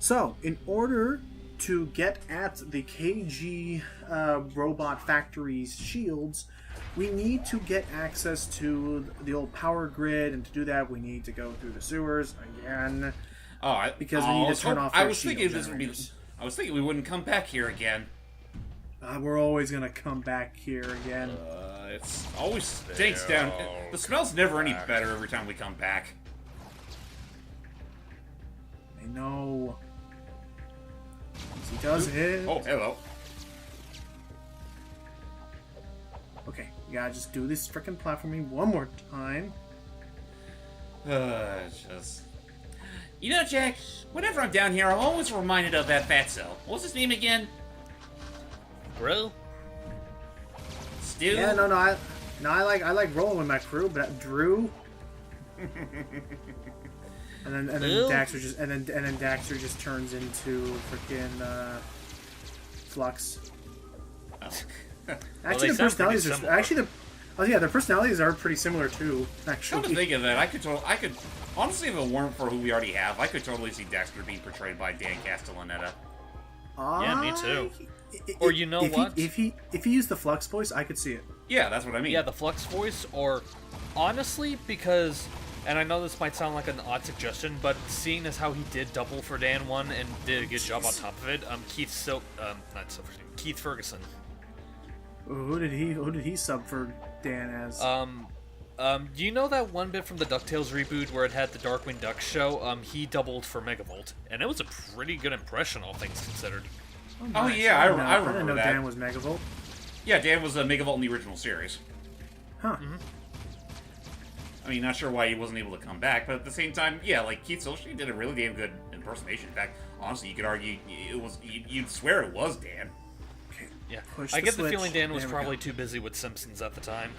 So, in order to get at the KG robot factory's shields, we need to get access to the old power grid, and to do that, we need to go through the sewers again. Because we need to turn off. I was thinking this would be. I was thinking we wouldn't come back here again. We're always gonna come back here again. It's always stinks down. The smell's never any better every time we come back. I know. He does it. Oh, hello. Okay, we gotta just do this frickin' platforming one more time. Just... You know, Jack, whenever I'm down here, I'm always reminded of that fatso. What's his name again? Grill? Stu? Yeah, no, I like rolling with my crew, but Drew. and then Daxter just turns into freaking Flux. Oh. Actually, the personalities are their personalities are pretty similar too. Actually, Come to think of that, I could honestly, if it weren't for who we already have, I could totally see Dexter being portrayed by Dan Castellaneta. Yeah, me too. Or you know what? If he used the Flux voice, I could see it. Yeah, that's what I mean. Yeah, the Flux voice, or honestly, because, and I know this might sound like an odd suggestion, but seeing as how he did double for Dan 1 and did a good job on top of it, Keith Ferguson. Who did he sub for Dan as? Do you know that one bit from the DuckTales reboot where it had the Darkwing Duck show? He doubled for Megavolt, and it was a pretty good impression, all things considered. Oh yeah, I remember I didn't know that. Dan was Megavolt. Yeah, Dan was a Megavolt in the original series. Huh. Mm-hmm. I mean, not sure why he wasn't able to come back, but at the same time, yeah, like Keith Silverstein did a really damn good impersonation. In fact, honestly, you could argue it was. You'd swear it was Dan. Okay. Yeah, Push I the get the switch. feeling Dan was There we probably go. too busy with Simpsons at the time.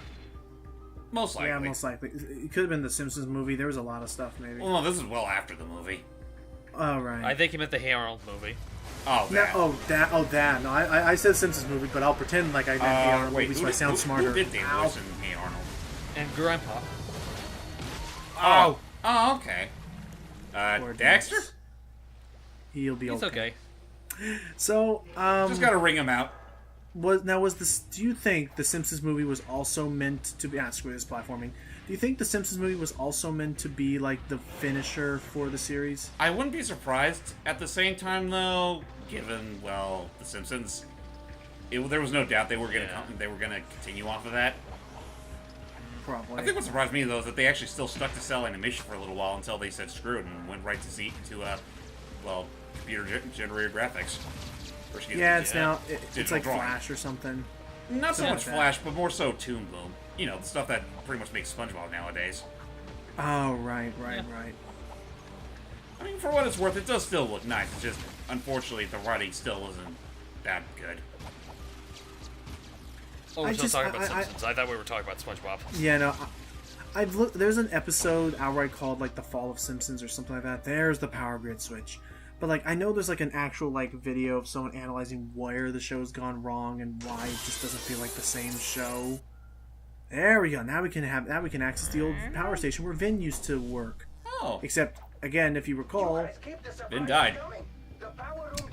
Most likely. Yeah, most likely. It could have been the Simpsons movie. There was a lot of stuff, maybe. Well, no, this is well after the movie. Oh, right. I think he meant the Hey Arnold movie. Oh, No, that. that. No, I said Simpsons movie, but I'll pretend like I meant the Arnold wait, movie so who I did- sound who- smarter. Who did Dan voice in Hey Arnold? And Grandpa. Oh, okay. Poor Dexter? Dax. He'll be He's okay. So, Just gotta ring him out. do you think the Simpsons movie was also meant to be... screw this platforming. Do you think the Simpsons movie was also meant to be, like, the finisher for the series? I wouldn't be surprised. At the same time, though, given, well, The Simpsons, there was no doubt they were gonna continue off of that. Probably. I think what surprised me, though, is that they actually still stuck to cell animation for a little while until they said screw it and went right to computer-generated graphics. Or, excuse Yeah, me, it's now... It's digital like drawing. Flash or something. Not so Something much like that. Flash, but more so Toon Boom. You know, the stuff that pretty much makes SpongeBob nowadays. Oh, right. I mean, for what it's worth, it does still look nice. It's just, unfortunately, the writing still isn't that good. Oh, we're still talking about Simpsons. I thought we were talking about SpongeBob. Yeah, no... I've looked... There's an episode outright called, like, The Fall of Simpsons or something like that. There's the power grid switch. But, like, I know there's, like, an actual, like, video of someone analyzing where the show's gone wrong and why it just doesn't feel like the same show. There we go. Now we can access the old power station where Vin used to work. Oh. Except, again, if you recall... Vin died.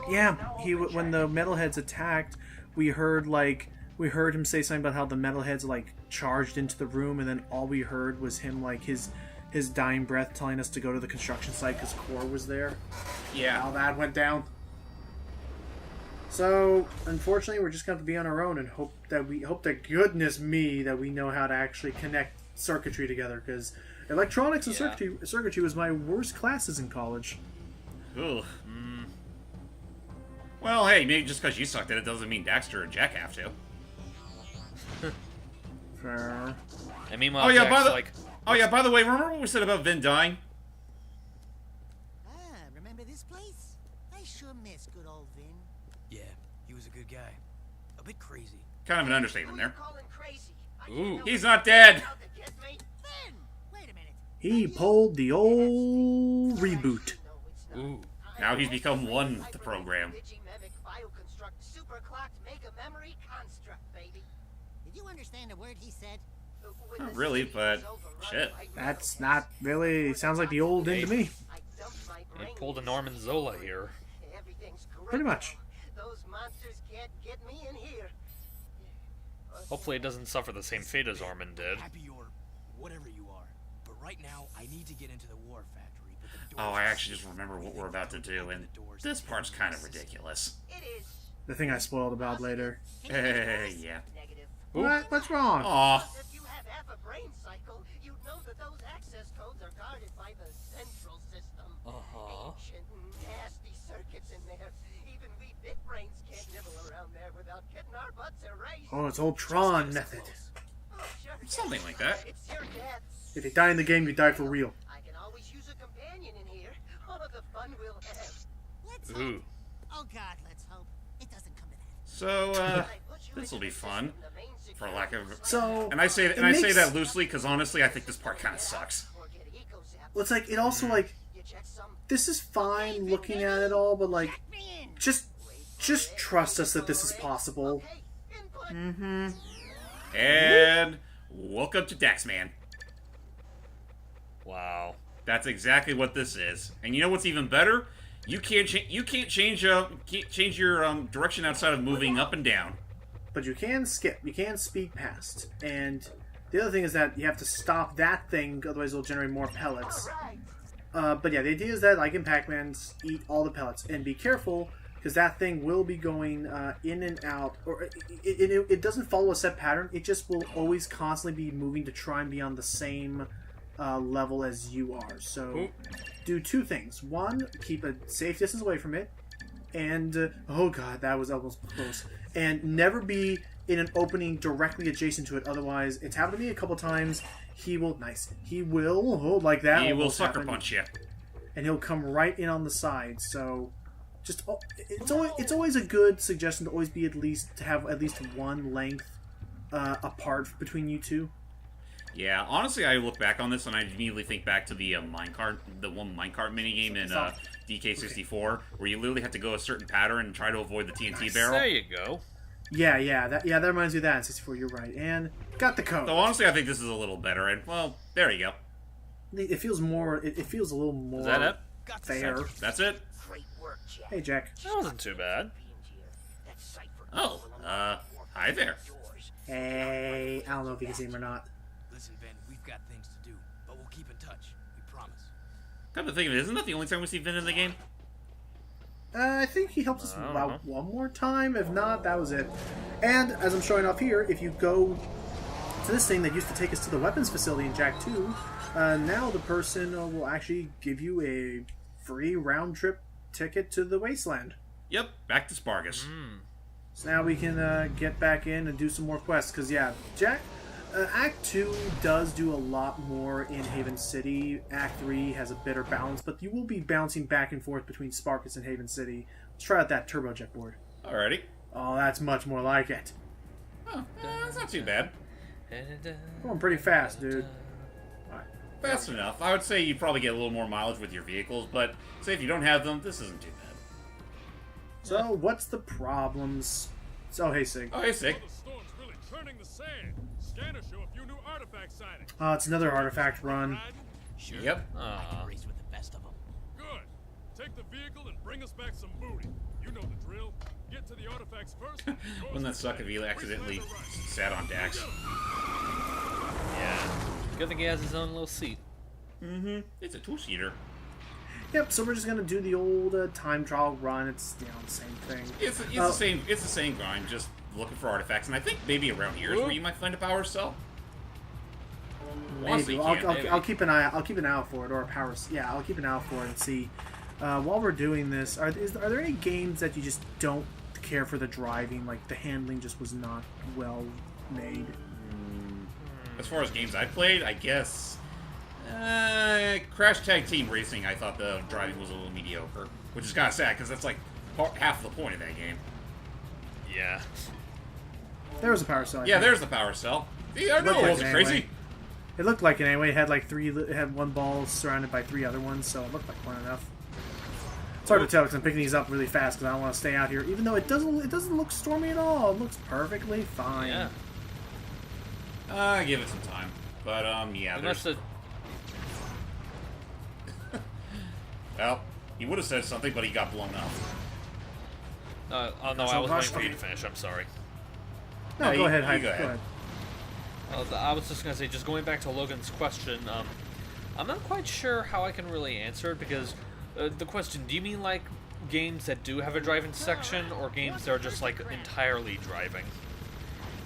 Yeah, when the metalheads attacked, we heard him say something about how the metalheads, like, charged into the room, and then all we heard was him, like, his dying breath telling us to go to the construction site because Core was there. Yeah. How that went down. So, unfortunately, we're just going to have to be on our own and hope to goodness me that we know how to actually connect circuitry together, because electronics and circuitry was my worst classes in college. Ugh. Well, hey, maybe just because you sucked at it doesn't mean Daxter and Jack have to. Fair. And meanwhile, Jack's by the way, remember what we said about Vin dying? Remember this place? I sure miss good old Vin. Yeah, he was a good guy. A bit crazy. Kind of an understatement there. Ooh. He's not dead! Vin! Wait a minute. He pulled the old reboot. Ooh. Now he's become one with the program. Did you understand a word he said? Not really, but shit. That's not really... Sounds like the old end to me. We pulled a Norman Zola here. Everything's great. Pretty much. Those monsters can't get me in here. Hopefully it doesn't suffer the same fate as Orman did. Happy or whatever you are. But right now, I need to get into the war factory. But the Oh, doors I are actually just remember what we're about to do, and this part's kind of ridiculous. It is The thing I spoiled about later. Yeah. negative. What? What's wrong? Aw. If you have half a brain cycle, you'd know that those access codes are guarded by the central system. Ancient, nasty circuits in there. Even we big brains can't nibble around there without getting our butts erased. Oh, it's old Tron method. Oh, sure. Something like that. It's your deaths. If you die in the game, you die for real. I can always use a companion in here. Oh, the fun we'll have. Let's Ooh. hope. Oh God, let's hope it doesn't come to that. So, I put you this'll into be the fun, system, the main for security lack of. So, And I say it I say makes- that loosely because honestly, I think this part kind of sucks. or get eco-zapped. well, it's like, it also, like, You check some this is fine looking at it all, but, like, just trust us that this is possible. okay, input. Mm-hmm. And welcome to Daxman. Wow. That's exactly what this is. And you know what's even better? You can't change your direction outside of moving up and down. But you can skip. You can speed past. And the other thing is that you have to stop that thing, otherwise it'll generate more pellets. But yeah, the idea is that, like in Pac-Man, eat all the pellets. And be careful, because that thing will be going in and out. Or it doesn't follow a set pattern. It just will always constantly be moving to try and be on the same level as you are. So do two things. One, keep a safe distance away from it. And, oh god, that was almost close. And never be in an opening directly adjacent to it. Otherwise, it's happened to me a couple times. He will, like that. He will almost sucker happened. punch you. And he'll come right in on the side. So, just, it's always a good suggestion to always be to have at least one length apart between you two. Yeah, honestly, I look back on this and I immediately think back to the minecart minigame in DK64, where you literally have to go a certain pattern and try to avoid the TNT barrel. There you go. Yeah, that reminds me of that in 64. You're right, and got the code. So honestly, I think this is a little better, and well, there you go. It feels more. It feels a little more Is that it? fair. That's it. Great work, Jack. Hey, Jack. That wasn't too bad. That cipher Oh, hi there. doors. Hey, I don't know if you can see him or not. Listen, Ben, we've got things to do, but we'll keep in touch. We promise. Come to think of it, isn't that the only time we see Vin in the game? I think he helped us about one more time. If not, that was it. And as I'm showing off here, if you go to this thing that used to take us to the weapons facility in Jak 2, now the person will actually give you a free round trip ticket to the wasteland. Yep, back to Spargus. So now we can get back in and do some more quests. Because, yeah, Act 2 does do a lot more in Haven City. Act 3 has a better balance, but you will be bouncing back and forth between Sparkus and Haven City. Let's try out that turbojet board. Alrighty. Oh, that's much more like it. Oh, that's not too bad. Going pretty fast, dude. Fast enough. I would say you probably get a little more mileage with your vehicles, but say if you don't have them, this isn't too bad. So, what's the problems? So, hey, Sig. Oh, hey, Sig. The storm's really turning the sand. Scanners show a few new artifact sightings. Oh, it's another artifact run. Riding? Sure. Yep. I can race with the best of them. Good. Take the vehicle and bring us back some booty. You know the drill. Get to the artifacts first. Wouldn't that suck if he accidentally sat on Dax? Yeah. Good thing he has his own little seat. Mm-hmm. It's a two-seater. Yep, so we're just gonna do the old time trial run. It's, the same thing. It's the same. It's the same grind, just looking for artifacts, and I think maybe around here is where you might find a power cell. Honestly, Maybe. you can't. maybe. I'll keep an eye out for it, or a power. Yeah, I'll keep an eye out for it and see. While we're doing this, are there any games that you just don't care for the driving? Like the handling just was not well made. As far as games I played, I guess Crash Tag Team Racing. I thought the driving was a little mediocre, which is kind of sad because that's like half the point of that game. Yeah. There was a power cell. I Yeah, think. there's the power cell. See, I know Looked it like wasn't it crazy. anyway. It looked like it anyway. It had like it had one ball surrounded by 3 other ones, so it looked like fun enough. It's hard to tell because I'm picking these up really fast because I don't want to stay out here. Even though it doesn't look stormy at all. It looks perfectly fine. Yeah. Give it some time. But yeah, Unless there's... the Well, He would have said something, but he got blown up. Oh no, I was waiting for you to finish. I'm sorry. No, go ahead, Hyde. Go ahead. I was just gonna say, just going back to Logan's question, I'm not quite sure how I can really answer it because the question, do you mean like games that do have a driving section or games that are just like entirely driving?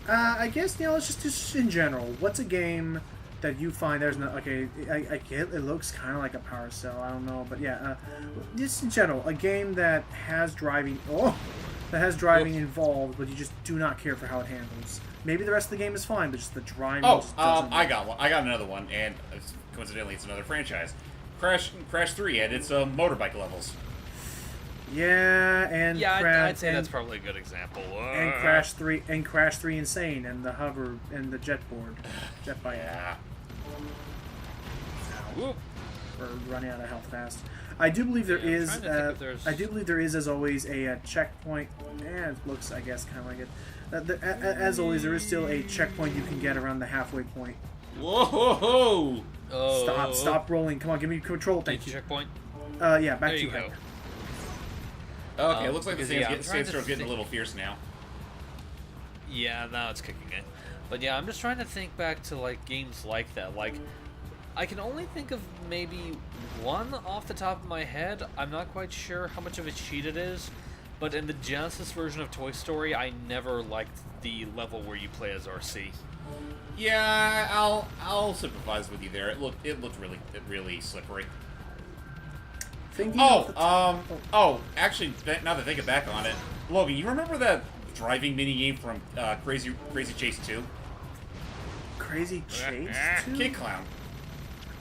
I guess, it's just in general. What's a game that you find there's no... Okay, I get it looks kind of like a Power Cell. I don't know, but yeah. Just in general, a game that has driving... that has driving involved, but you just do not care for how it handles. Maybe the rest of the game is fine, but just the driving just doesn't... I got one. I got another one, and coincidentally, it's another franchise. Crash 3 had its motorbike levels. Yeah, and yeah, I'd say that's probably a good example. And Crash 3 Insane, and the hover and the jet bike. Yeah. Whoop. Or running out of health fast. I do believe there is. I do believe there is, as always, a checkpoint. It looks, I guess, kind of like it. As always, there is still a checkpoint you can get around the halfway point. Whoa! Stop rolling! Come on, give me control. Thank you. Checkpoint. Yeah, back There to you you. go. Okay, it looks like the because, sand's getting a little fierce now. Yeah, now it's kicking in. But yeah, I'm just trying to think back to like games like that. Like, I can only think of maybe one off the top of my head. I'm not quite sure how much of a cheat it is, but in the Genesis version of Toy Story, I never liked the level where you play as RC. Yeah, I'll sympathize with you there. It looked really slippery. Actually, now that I think back on it, Logan, you remember that driving minigame from Crazy Chase 2? Crazy Chase 2? Kid Clown.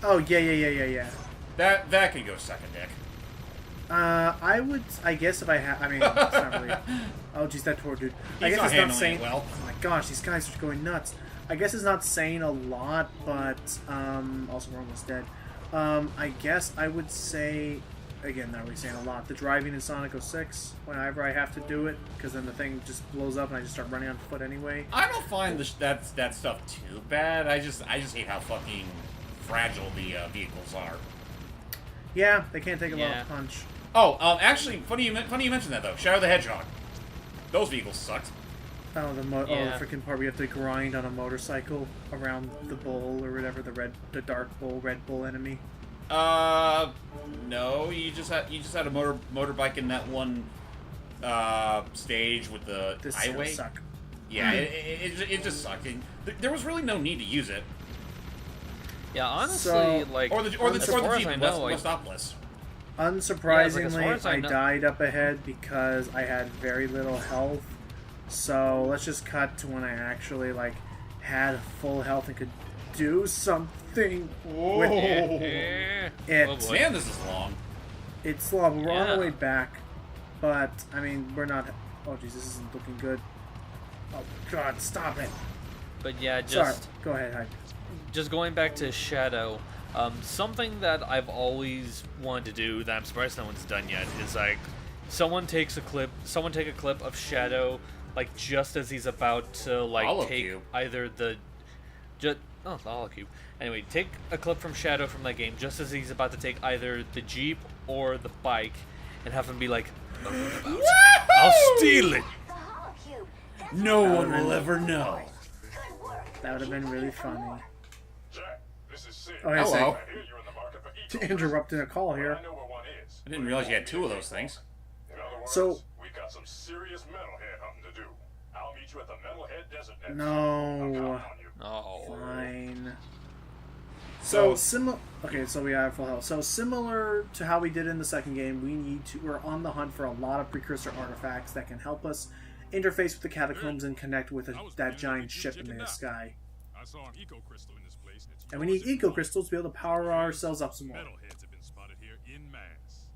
Oh, yeah. That can go suck a dick. I guess if I had, it's not really. Oh, geez, that poor dude. I guess it's not saying. Well. Oh my gosh, these guys are going nuts. I guess it's not saying a lot, but also we're almost dead. I guess I would say, again, not really saying a lot. The driving in Sonic 06, whenever I have to do it, because then the thing just blows up and I just start running on foot anyway. I don't find that stuff too bad. I just hate how fucking fragile the vehicles are. Yeah, they can't take a lot of punch. Oh, actually, funny you mentioned that though. Shadow the Hedgehog. Those vehicles sucked. Oh, the freaking part where you have to grind on a motorcycle around the bull or whatever, the dark bull, red bull enemy. No, you just had a motorbike in that one stage with the highway. Suck. Yeah, it just sucked. There was really no need to use it. Yeah, honestly, or the Jeep Westopolis. Unsurprisingly, I died up ahead because I had very little health. So let's just cut to when I actually had full health and could do something with it. Oh, man, this is long. It's long. We're on the way back, but we're not. Oh jeez, this isn't looking good. Oh god, stop it! But yeah, Sorry. Go ahead, Hyde. Just going back to Shadow, something that I've always wanted to do that I'm surprised no one's done yet is someone take a clip of Shadow just as he's about to take either the Holocube. Anyway, take a clip from Shadow from that game just as he's about to take either the Jeep or the bike and have him be like, I'll steal it. No one will ever know. That would have been really funny. Jack, this is Sid. Oh, hey, hello. I hear you're in the market for Interrupting a call here. I know where one is. I didn't realize you had two of those things. In other words, So- we got some serious metalhead hunting to do. I'll meet you at the Metalhead Desert next. No. I'm counting on you. Oh. Fine. So we have full health. So similar to how we did in the second game, we're on the hunt for a lot of precursor artifacts that can help us interface with the catacombs and connect with that giant ship in the sky. I saw an eco crystal in this place. And we need eco crystals to be able to power ourselves up some more. Metalheads have been spotted here in mass.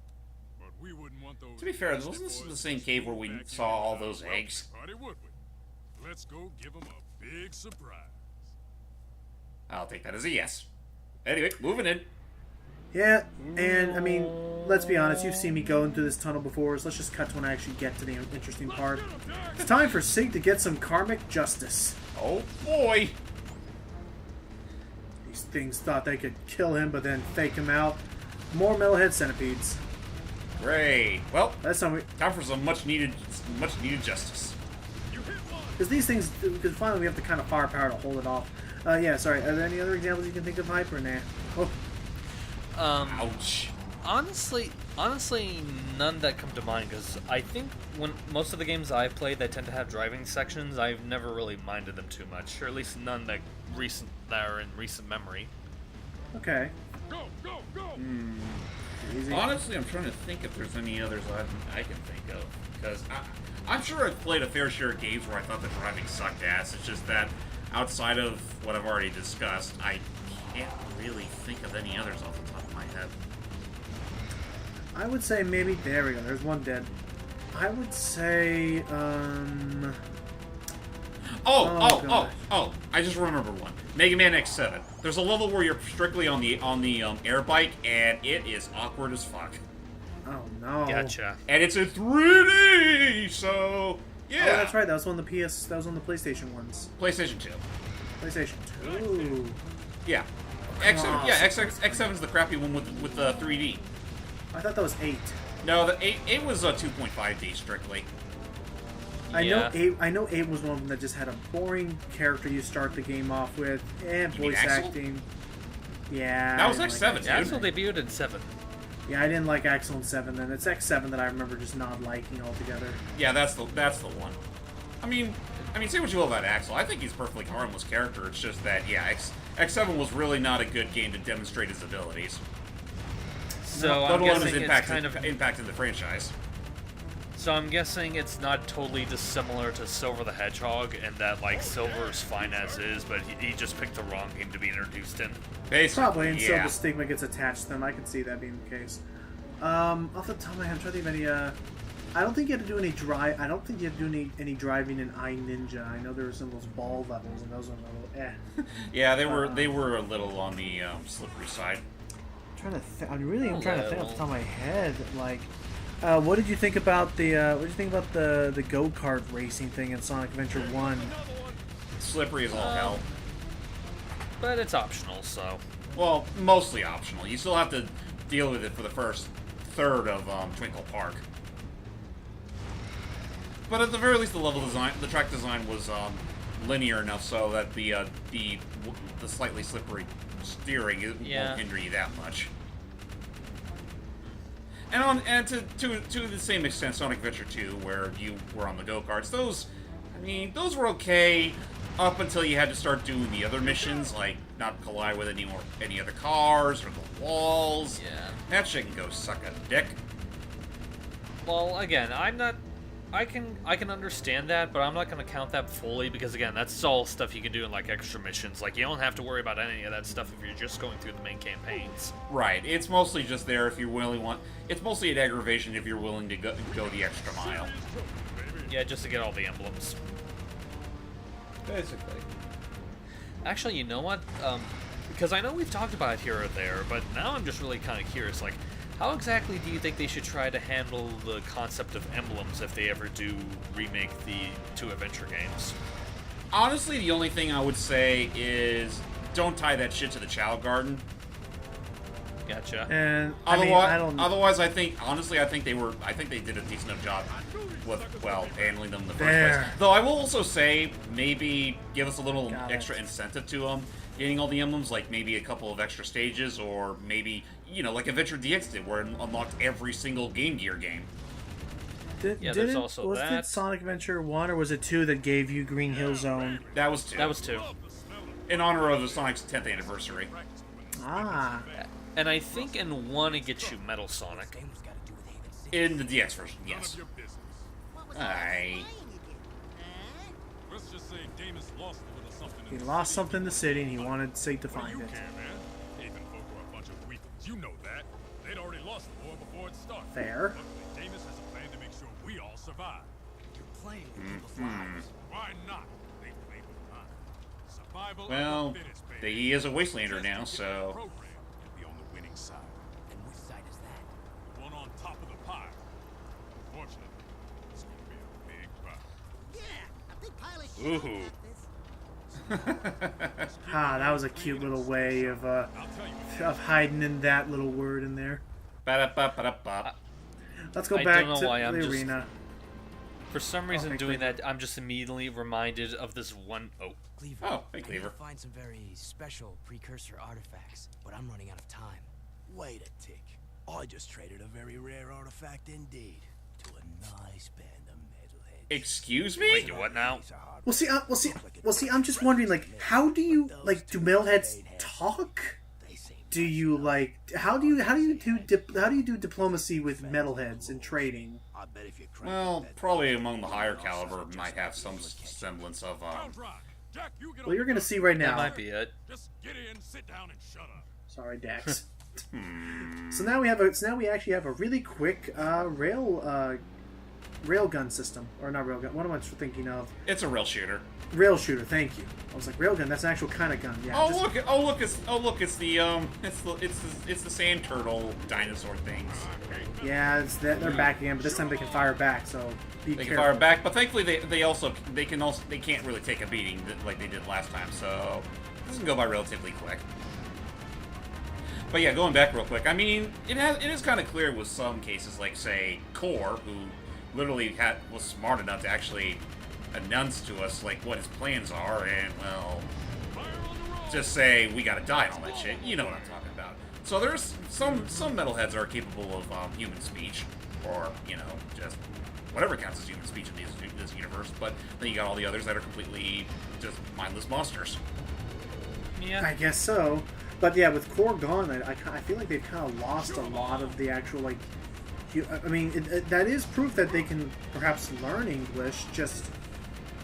But we wouldn't want those. To be fair, wasn't this the same cave where we saw all those eggs? Party, would we? Let's go give them a big surprise. I'll take that as a yes. Anyway, moving in. Yeah, and let's be honest, you've seen me going through this tunnel before, so let's just cut to when I actually get to the interesting part. It's time for Sig to get some karmic justice. Oh boy! These things thought they could kill him, but then fake him out. More metalhead centipedes. Great. Well, That's something. time for some much needed justice. Because these things, because finally we have the kind of firepower to hold it off. Yeah, sorry. Are there any other examples you can think of, Hyper? Nah. Oh, Ouch. Honestly, none that come to mind, because I think when most of the games I've played that tend to have driving sections, I've never really minded them too much, or at least none that are in recent memory. okay. Go, go, go! Easy. Honestly, I'm trying to think if there's any others I can think of. Because I'm sure I've played a fair share of games where I thought the driving sucked ass. It's just that outside of what I've already discussed, I can't really think of any others off the top of my head. I would say maybe. There we go. There's one dead. I would say. Oh! I just remembered one. Mega Man X7. There's a level where you're strictly on the air bike, and it is awkward as fuck. Oh no. Gotcha. And it's in 3D, so yeah. Oh, that's right. That was on the PS. That was on the PlayStation ones. PlayStation 2. PlayStation 2. Yeah. X7's the crappy one with the 3D. I thought that was 8. No, the 8 was a 2.5D strictly. I Yeah. know 8 was one of them that just had a boring character you start the game off with, and You mean voice Axel? acting. Yeah. That I was didn't X7, like dude. Yeah, Axel debuted in 7. Yeah, I didn't like Axel in 7, then it's X7 that I remember just not liking altogether. Yeah, that's the one. I mean, say what you will about Axel. I think he's a perfectly harmless character. It's just that, yeah, X7 was really not a good game to demonstrate his abilities. So Let I'm alone his guessing it's impact in the franchise. So I'm guessing it's not totally dissimilar to Silver the Hedgehog, and that like Silver's fine as is, but he just picked the wrong game to be introduced in. Basically, Probably, and so yeah. the stigma gets attached to them. I can see that being the case. Off the top of my head, I'm trying to think of any. I don't think you have to do any drive. I don't think you have to do any driving in iNinja. I know there were some of those ball levels, and those were a little Yeah, they were a little on the slippery side. I'm trying to think off the top of my head. Like, what did you think about the go-kart racing thing in Sonic Adventure 1? Slippery as all hell. But it's optional, so. Well, mostly optional. You still have to deal with it for the first third of Twinkle Park. But at the very least, the track design was linear enough so that the slightly slippery steering won't hinder you that much. And to the same extent, Sonic Adventure 2, where you were on the go-karts, those were okay up until you had to start doing the other missions, like not collide with any other cars or the walls. Yeah. That shit can go suck a dick. Well, again, I can understand that, but I'm not going to count that fully because, again, that's all stuff you can do in, like, extra missions. Like, you don't have to worry about any of that stuff if you're just going through the main campaigns. Right. It's mostly just there if you really want. It's mostly an aggravation if you're willing to go the extra mile. Yeah, just to get all the emblems. Basically. Actually, you know what? Because I know we've talked about it here or there, but now I'm just really kind of curious, like, how exactly do you think they should try to handle the concept of emblems if they ever do remake the 2 adventure games? Honestly, the only thing I would say is don't tie that shit to the Child Garden. Gotcha. And otherwise, I think they did a decent enough job with handling them in the first place. Though I will also say maybe give us a little extra incentive to them. Getting all the emblems, like maybe a couple of extra stages, or maybe, like Adventure DX did, where it unlocked every single Game Gear game. There's also was that. it Sonic Adventure 1 or was it 2 that gave you Green Hill Zone? That was 2. That was 2. In honor of the Sonic's 10th anniversary. Ah. And I think in 1 it gets you Metal Sonic. In the DX version, yes. Let's just say Damus lost a little something. He lost something in the city and he wanted Sig to find You it. can, man. Haven folk are a bunch of weaklings. You know that. They'd already lost the war before it started. Fair. Luckily, Damus has a plan to make sure we all survive. You're playing with people's lives. Why not? They play with mine. Survival Well, of the fittest, baby. he is a Wastelander now, so... Program to be on the winning side. And which side is that? The one on top of the pie. Unfortunately, it's gonna be a big pie. Yeah, a big pile of shit. Ooh. That was a cute little way of hiding in that little word in there. Ba-da-ba-ba-da-ba. Let's go I back don't know to why I'm the just- arena. For some reason, hey, doing Cleaver. that, I'm just immediately reminded of this one. Oh, Cleaver. Oh, hey, I need Cleaver. to find some very special precursor artifacts, but I'm running out of time. Wait a tick. I just traded a very rare artifact indeed to a nice band of metalheads. Excuse me? wait, what now? Well, see, I'm just wondering, like, how do you, like, do metalheads talk? Do you, like, how do you do diplomacy with metalheads and trading? I bet if you crank Well, that probably button, among the higher I'll caliber just might have some catch you. semblance of, Count Rock. Jack, you get Well, you're on gonna see right That now. might be it. Just get in, sit down, and shut up. Sorry, Dax. So now we actually have a really quick railgun system, or not railgun. What am I thinking of? it's a real shooter. Rail shooter. Thank you. I was like railgun. That's an actual kind of gun. Yeah. Oh just- look! It's the sand turtle dinosaur things. Yeah, it's that they're back again, but this time they can fire back. So be They can careful. fire back, but thankfully they can't really take a beating like they did last time. So this can go by relatively quick. But yeah, going back real quick. I mean, it is kind of clear with some cases, like say Core, who literally was smart enough to actually announce to us like what his plans are, and well, just say we gotta die and all that shit. You know what I'm talking about. So there's some metalheads are capable of human speech, or just whatever counts as human speech in this universe. But then you got all the others that are completely just mindless monsters. Yeah. I guess so. But yeah, with Core gone, I feel like they've kind of lost a lot of the actual, like... I mean, that is proof that they can perhaps learn English, just...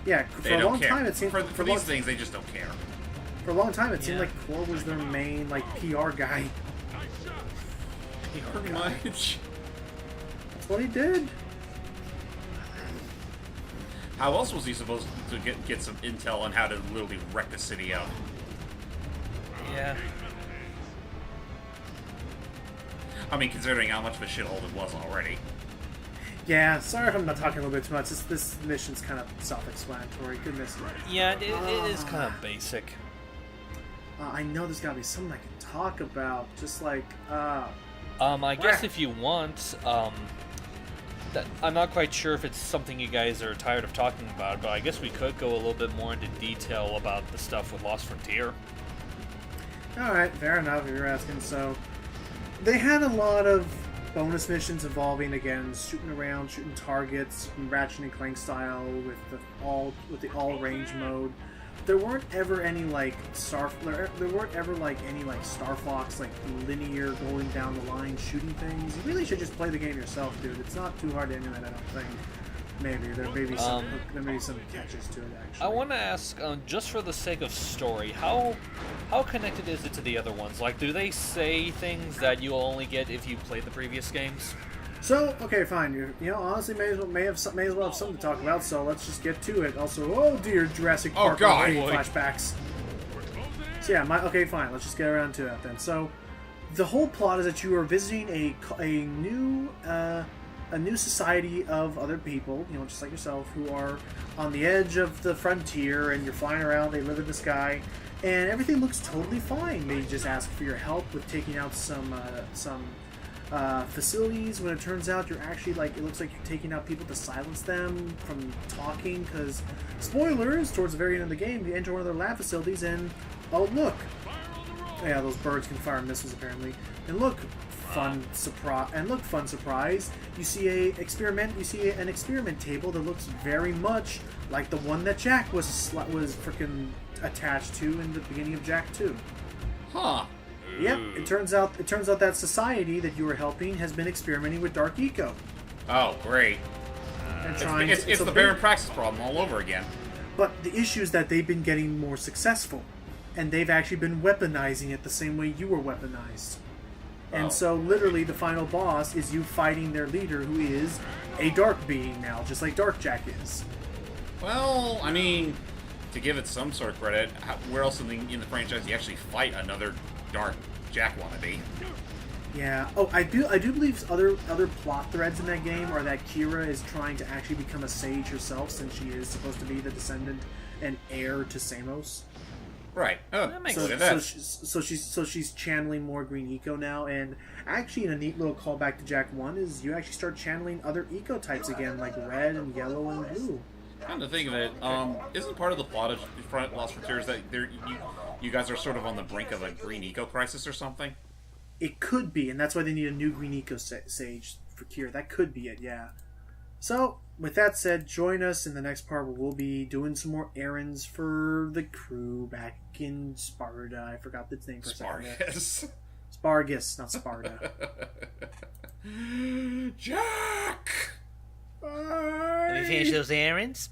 Yeah, for They a don't long care. time it seemed... For a these long, things, they just don't care. for a long time it seemed Yeah. like Core was their main, like, PR guy. Pretty much. That's what he did. How else was he supposed to get some intel on how to literally wreck the city up? Yeah. I mean, considering how much of a shithole it was already. Yeah, sorry if I'm not talking a little bit too much. This mission's kind of self-explanatory. Goodness. Yeah, it is kind of basic. I know there's gotta be something I can talk about. Just like, I guess if you want, that I'm not quite sure if it's something you guys are tired of talking about, but I guess we could go a little bit more into detail about the stuff with Lost Frontier. Alright, fair enough if you're asking. So, they had a lot of bonus missions involving, again, shooting around, shooting targets, Ratchet and Clank style with the all range mode. There weren't ever any like Star Fox like linear going down the line shooting things. You really should just play the game yourself, dude. It's not too hard to emulate, I don't think. Maybe there may be some catches to it actually. I want to ask, just for the sake of story, how connected is it to the other ones? Like, do they say things that you'll only get if you played the previous games? So, okay, fine. You know, honestly, may as well have something to talk about. So let's just get to it. Also, oh dear, Jurassic Park God. flashbacks. So yeah, okay, fine. Let's just get around to that then. So, the whole plot is that you are visiting a new society of other people, you know, just like yourself, who are on the edge of the frontier, and you're flying around. They live in the sky, and everything looks totally fine. They just ask for your help with taking out some facilities, when it turns out you're actually, like, it looks like you're taking out people to silence them from talking, because, spoilers, towards the very end of the game, you enter one of their lab facilities and, oh look, yeah, those birds can fire missiles apparently, and look, fun surprise, you see an experiment table that looks very much like the one that Jack was freaking attached to in the beginning of Jack 2. Huh. Yep, it turns out that society that you were helping has been experimenting with Dark Eco. Oh, great. And It's the Baron Praxis problem all over again. But the issue is that they've been getting more successful, and they've actually been weaponizing it the same way you were weaponized. And so, literally, the final boss is you fighting their leader, who is a dark being now, just like Dark Jack is. Well, I mean, to give it some sort of credit, where else in the franchise do you actually fight another Dark Jack wannabe? Yeah. Oh, I do believe other plot threads in that game are that Kira is trying to actually become a sage herself, since she is supposed to be the descendant and heir to Samos. Right. Oh, That makes look sense. at that. So she's channeling more green eco now, and actually, in a neat little callback to Jack 1 is you actually start channeling other eco types again, like red and yellow and blue. Come to think of it, isn't part of the plot of Lost Frontiers that you guys are sort of on the brink of a green eco crisis or something? It could be, and that's why they need a new green eco sage for Kira. That could be it, yeah. So, with that said, join us in the next part where we'll be doing some more errands for the crew back in Sparta. I forgot its name for a second. Spargus. Spargus, not Sparta. Jack! Have you finished those errands?